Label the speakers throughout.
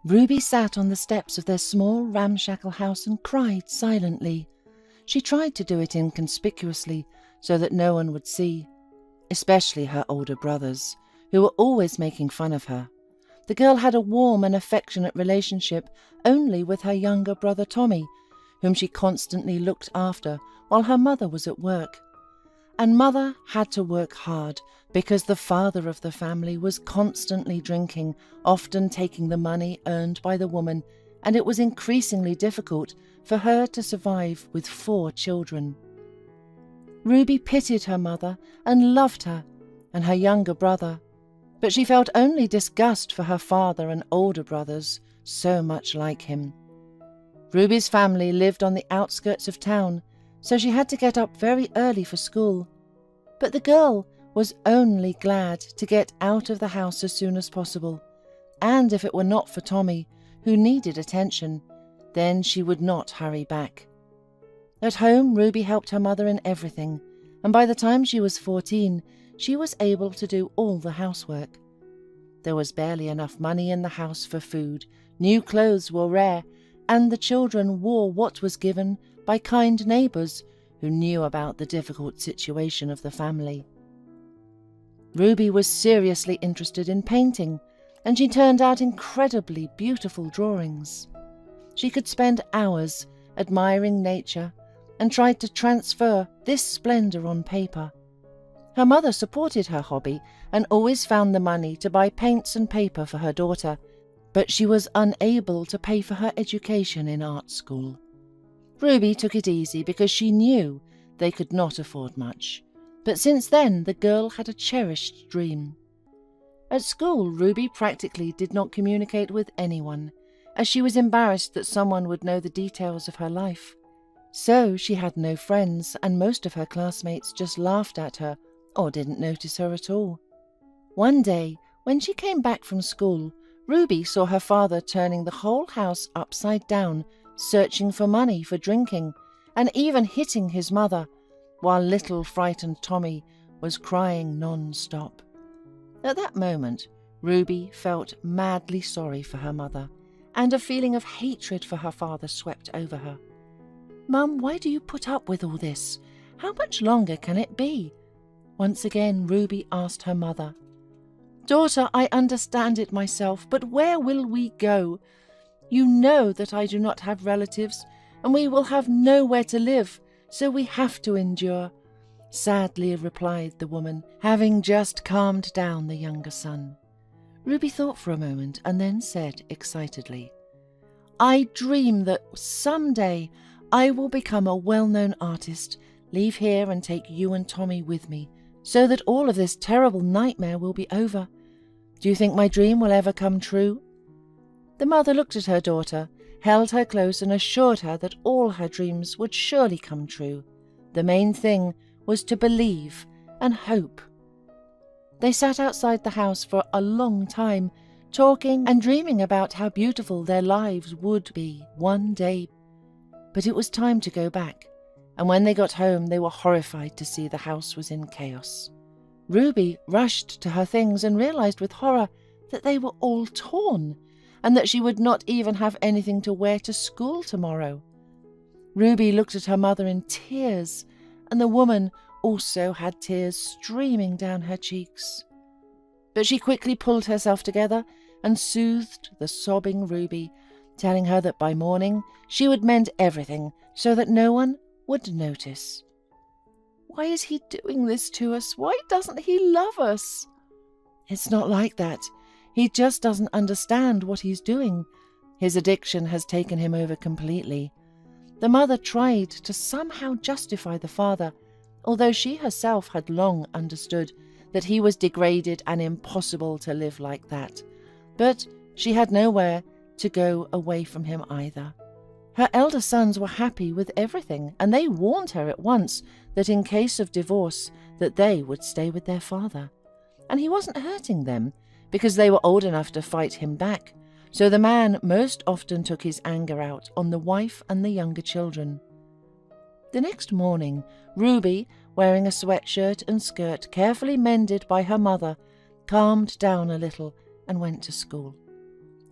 Speaker 1: Ruby sat on the steps of their small ramshackle house and cried silently. She tried to do it inconspicuously so that no one would see, especially her older brothers, who were always making fun of her. The girl had a warm and affectionate relationship only with her younger brother Tommy, whom she constantly looked after while her mother was at work. And Mother had to work hard because the father of the family was constantly drinking, often taking the money earned by the woman, and it was increasingly difficult for her to survive with 4 children. Ruby pitied her mother and loved her and her younger brother, but she felt only disgust for her father and older brothers, so much like him. Ruby's family lived on the outskirts of town, so she had to get up very early for school. But the girl was only glad to get out of the house as soon as possible, and if it were not for Tommy, who needed attention, then she would not hurry back. At home, Ruby helped her mother in everything, and by the time she was 14, she was able to do all the housework. There was barely enough money in the house for food, new clothes were rare, and the children wore what was given by kind neighbours who knew about the difficult situation of the family. Ruby was seriously interested in painting, and she turned out incredibly beautiful drawings. She could spend hours admiring nature and tried to transfer this splendour on paper. Her mother supported her hobby and always found the money to buy paints and paper for her daughter, but she was unable to pay for her education in art school. Ruby took it easy because she knew they could not afford much, but since then the girl had a cherished dream. At school, Ruby practically did not communicate with anyone, as she was embarrassed that someone would know the details of her life. So she had no friends, and most of her classmates just laughed at her or didn't notice her at all. One day, when she came back from school, Ruby saw her father turning the whole house upside down, searching for money for drinking, and even hitting his mother, while little frightened Tommy was crying non-stop. At that moment, Ruby felt madly sorry for her mother, and a feeling of hatred for her father swept over her. "Mum, why do you put up with all this? How much longer can it be?" Once again, Ruby asked her mother. "Daughter, I understand it myself, but where will we go? You know that I do not have relatives, and we will have nowhere to live, so we have to endure," sadly replied the woman, having just calmed down the younger son. Ruby thought for a moment and then said excitedly, "I dream that someday I will become a well-known artist, leave here and take you and Tommy with me, so that all of this terrible nightmare will be over. Do you think my dream will ever come true?" The mother looked at her daughter, held her close and assured her that all her dreams would surely come true. The main thing was to believe and hope. They sat outside the house for a long time, talking and dreaming about how beautiful their lives would be one day. But it was time to go back, and when they got home they were horrified to see the house was in chaos. Ruby rushed to her things and realized with horror that they were all torn, and that she would not even have anything to wear to school tomorrow. Ruby looked at her mother in tears, and the woman also had tears streaming down her cheeks. But she quickly pulled herself together and soothed the sobbing Ruby, telling her that by morning she would mend everything so that no one would notice. "Why is he doing this to us? Why doesn't he love us?" "It's not like that. He just doesn't understand what he's doing. His addiction has taken him over completely." The mother tried to somehow justify the father, although she herself had long understood that he was degraded and impossible to live like that. But she had nowhere to go away from him either. Her elder sons were happy with everything, and they warned her at once that in case of divorce that they would stay with their father. And he wasn't hurting them, because they were old enough to fight him back, so the man most often took his anger out on the wife and the younger children. The next morning, Ruby, wearing a sweatshirt and skirt carefully mended by her mother, calmed down a little and went to school.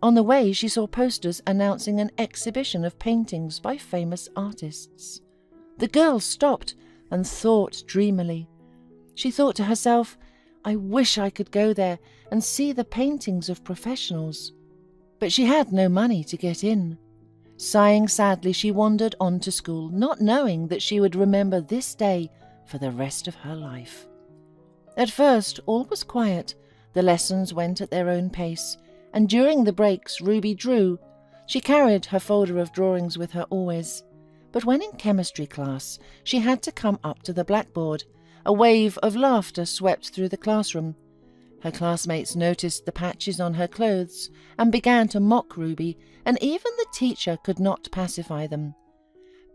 Speaker 1: On the way, she saw posters announcing an exhibition of paintings by famous artists. The girl stopped and thought dreamily. She thought to herself, "I wish I could go there and see the paintings of professionals." But she had no money to get in. Sighing sadly, she wandered on to school, not knowing that she would remember this day for the rest of her life. At first, all was quiet. The lessons went at their own pace, and during the breaks Ruby drew. She carried her folder of drawings with her always. But when in chemistry class, she had to come up to the blackboard. A wave of laughter swept through the classroom. Her classmates noticed the patches on her clothes and began to mock Ruby, and even the teacher could not pacify them.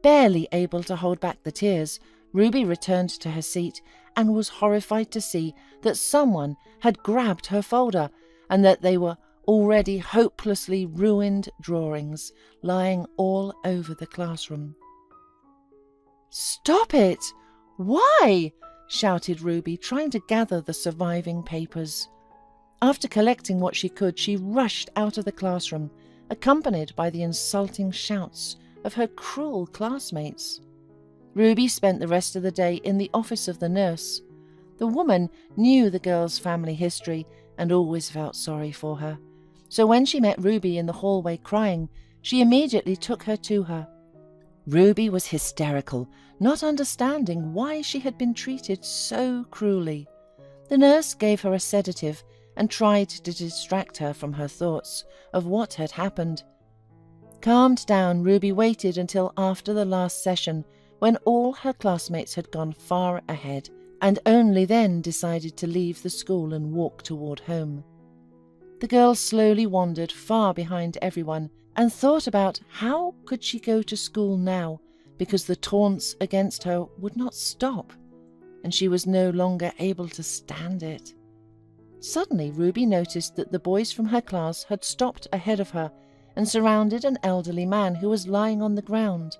Speaker 1: Barely able to hold back the tears, Ruby returned to her seat and was horrified to see that someone had grabbed her folder and that they were already hopelessly ruined drawings lying all over the classroom. "Stop it! Why?" shouted Ruby, trying to gather the surviving papers. After collecting what she could, she rushed out of the classroom, accompanied by the insulting shouts of her cruel classmates. Ruby spent the rest of the day in the office of the nurse. The woman knew the girl's family history and always felt sorry for her. So when she met Ruby in the hallway crying, she immediately took her to her. Ruby was hysterical, not understanding why she had been treated so cruelly. The nurse gave her a sedative and tried to distract her from her thoughts of what had happened. Calmed down, Ruby waited until after the last session, when all her classmates had gone far ahead, and only then decided to leave the school and walk toward home. The girl slowly wandered far behind everyone and thought about how could she go to school now, because the taunts against her would not stop, and she was no longer able to stand it. Suddenly Ruby noticed that the boys from her class had stopped ahead of her and surrounded an elderly man who was lying on the ground.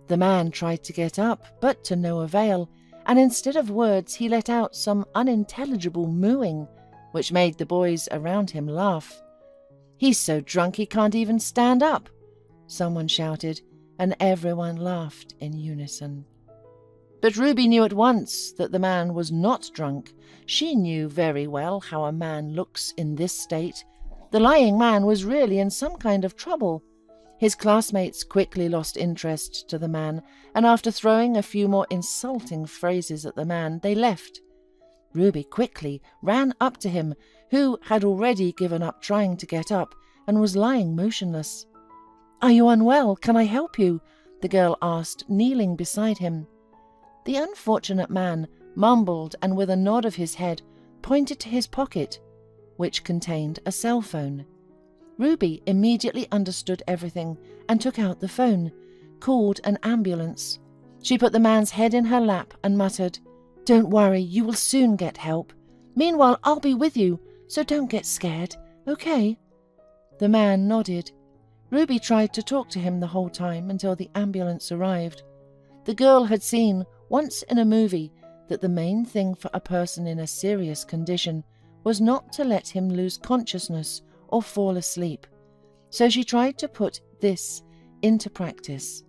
Speaker 1: The man tried to get up, but to no avail, and instead of words he let out some unintelligible mooing, which made the boys around him laugh. "He's so drunk he can't even stand up," someone shouted, and everyone laughed in unison. But Ruby knew at once that the man was not drunk. She knew very well how a man looks in this state. The lying man was really in some kind of trouble. His classmates quickly lost interest to the man, and after throwing a few more insulting phrases at the man, they left. Ruby quickly ran up to him, who had already given up trying to get up and was lying motionless. "Are you unwell? Can I help you?" the girl asked, kneeling beside him. The unfortunate man mumbled and with a nod of his head pointed to his pocket, which contained a cell phone. Ruby immediately understood everything and took out the phone, called an ambulance. She put the man's head in her lap and muttered, "Don't worry, you will soon get help. Meanwhile, I'll be with you, so don't get scared, okay?" The man nodded. Ruby tried to talk to him the whole time until the ambulance arrived. The girl had seen once in a movie that the main thing for a person in a serious condition was not to let him lose consciousness or fall asleep. So she tried to put this into practice.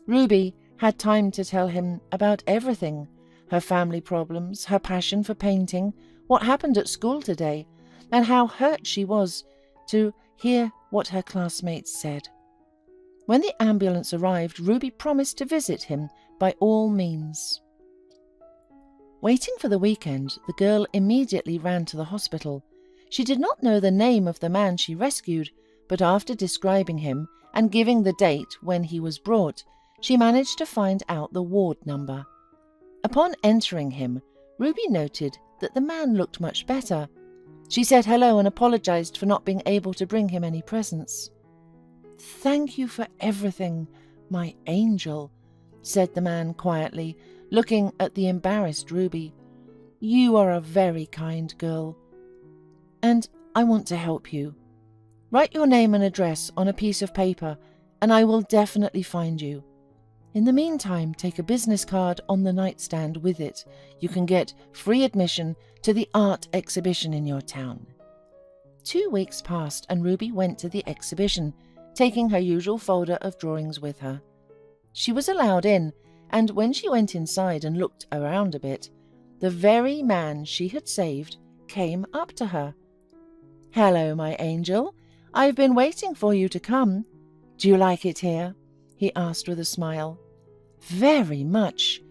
Speaker 1: Ruby had time to tell him about everything: her family problems, her passion for painting, what happened at school today, and how hurt she was to hear what her classmates said. When the ambulance arrived, Ruby promised to visit him by all means. Waiting for the weekend, the girl immediately ran to the hospital. She did not know the name of the man she rescued, but after describing him and giving the date when he was brought, she managed to find out the ward number. Upon entering him, Ruby noted that the man looked much better. She said hello and apologized for not being able to bring him any presents. "Thank you for everything, my angel," said the man quietly, looking at the embarrassed Ruby. "You are a very kind girl, and I want to help you. Write your name and address on a piece of paper, and I will definitely find you. In the meantime, take a business card on the nightstand with it. You can get free admission to the art exhibition in your town." 2 weeks passed and Ruby went to the exhibition, taking her usual folder of drawings with her. She was allowed in, and when she went inside and looked around a bit, the very man she had saved came up to her. "Hello, my angel. I've been waiting for you to come. Do you like it here?" he asked with a smile. "Very much.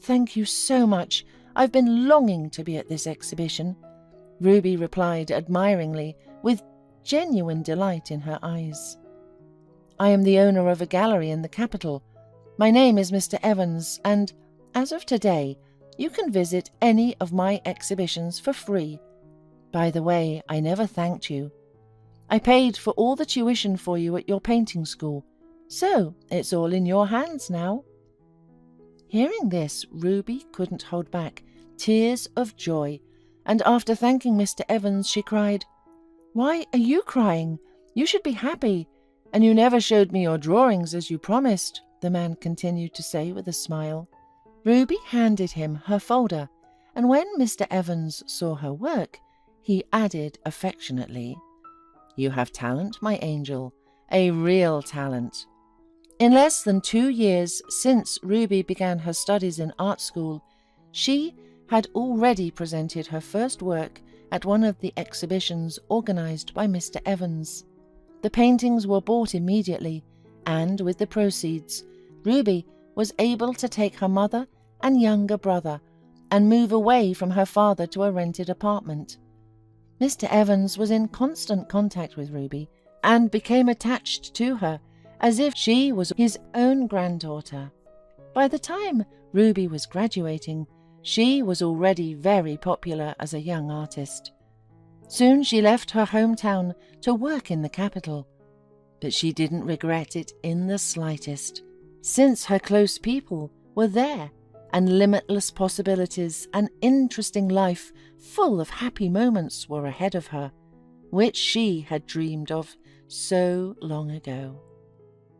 Speaker 1: Thank you so much. I've been longing to be at this exhibition," Ruby replied admiringly, with genuine delight in her eyes. "I am the owner of a gallery in the capital. My name is Mr. Evans, and as of today, you can visit any of my exhibitions for free. By the way, I never thanked you. I paid for all the tuition for you at your painting school, so it's all in your hands now." Hearing this, Ruby couldn't hold back tears of joy, and after thanking Mr. Evans, she cried, "Why are you crying? You should be happy, and you never showed me your drawings as you promised," the man continued to say with a smile. Ruby handed him her folder, and when Mr. Evans saw her work, he added affectionately, "You have talent, my angel, a real talent." In less than 2 years since Ruby began her studies in art school, she had already presented her first work at one of the exhibitions organized by Mr. Evans. The paintings were bought immediately, and with the proceeds, Ruby was able to take her mother and younger brother and move away from her father to a rented apartment. Mr. Evans was in constant contact with Ruby and became attached to her as if she was his own granddaughter. By the time Ruby was graduating, she was already very popular as a young artist. Soon she left her hometown to work in the capital, but she didn't regret it in the slightest, since her close people were there and limitless possibilities and interesting life full of happy moments were ahead of her, which she had dreamed of so long ago.